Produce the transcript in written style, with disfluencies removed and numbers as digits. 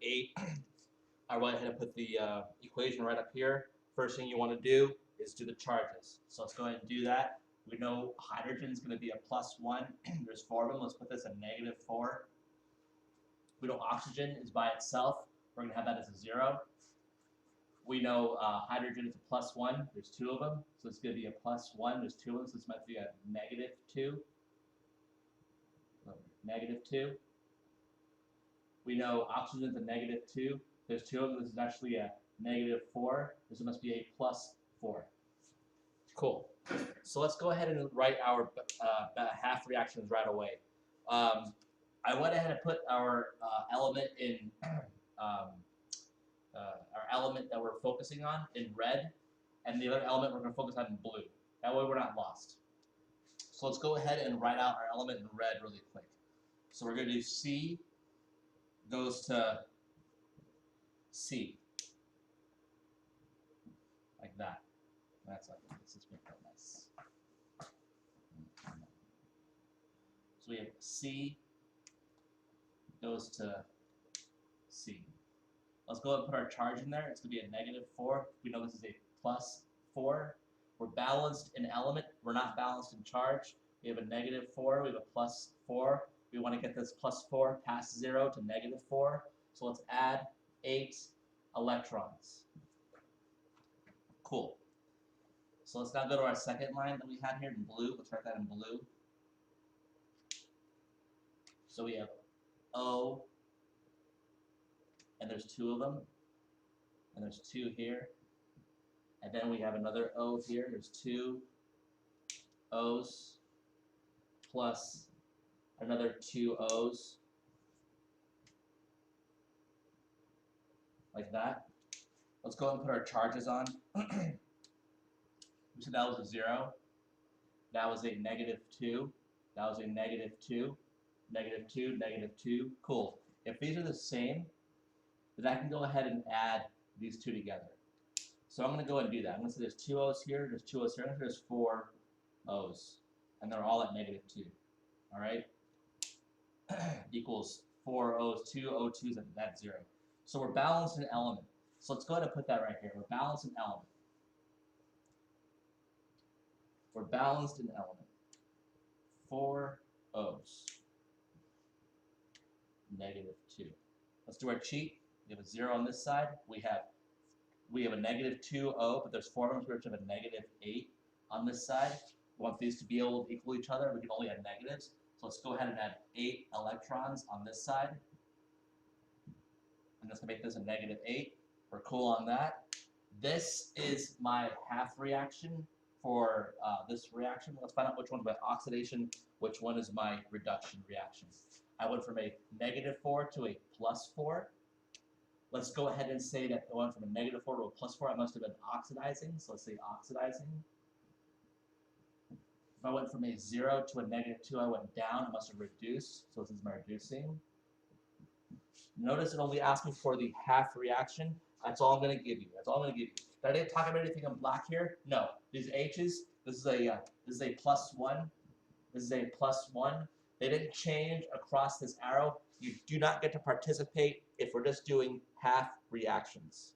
8. I went ahead and put the equation right up here. First thing you want to do is do the charges. So let's go ahead and do that. We know hydrogen is going to be a +1. There's 4 of them. Let's put this at -4. We know oxygen is by itself. We're going to have that as a 0. We know hydrogen is a +1. There's 2 of them. So it's going to be a +1. There's 2 of them. So this might be a -2. -2. We know oxygen is a -2. There's 2 of them. This is actually a -4. This must be a +4. Cool. So let's go ahead and write our half reactions right away. I went ahead and put our element in our element that we're focusing on in red, and the other element we're going to focus on in blue. That way we're not lost. So let's go ahead and write out our element in red really quick. So we're going to do C goes to C. Like that. That's like this. Let's make that nice. So we have C goes to C. Let's go ahead and put our charge in there. It's going to be a -4. We know this is a +4. We're balanced in element. We're not balanced in charge. We have a -4. We have a +4. We want to get this +4 past 0 to -4. So let's add 8 electrons. Cool. So let's now go to our second line that we had here in blue. Let's write that in blue. So we have O, and there's 2 of them, and there's 2 here, and then we have another O here. There's 2 O's plus another 2 O's, like that. Let's go ahead and put our charges on. We said that was a 0. That was a -2. That was a -2. -2, -2. Cool. If these are the same, then I can go ahead and add these 2 together. So I'm going to go ahead and do that. I'm going to say there's 2 O's here, there's 2 O's here, and there's 4 O's. And they're all at -2. All right? Equals 4 O's, 2 O2's at that 0. So we're balanced in element. So let's go ahead and put that right here. We're balanced in element. We're balanced in element. 4 O's. -2. Let's do our cheat. We have a 0 on this side. We have a -2 O, but there's 4 of them, so we have a -8 on this side. We want these to be able to equal each other. We can only add negatives. So let's go ahead and add 8 electrons on this side. And that's going to make this a -8. We're cool on that. This is my half reaction for this reaction. Let's find out which one's my oxidation, which one is my reduction reaction. I went from a -4 to a +4. Let's go ahead and say that going from a -4 to a +4, I must have been oxidizing. So let's say oxidizing. If I went from a 0 to a -2, I went down. I must have reduced. So this is my reducing. Notice it only asked me for the half reaction. That's all I'm going to give you. That's all I'm going to give you. Did I didn't talk about anything in black here? No. These H's. This is a +1. This is a +1. They didn't change across this arrow. You do not get to participate if we're just doing half reactions.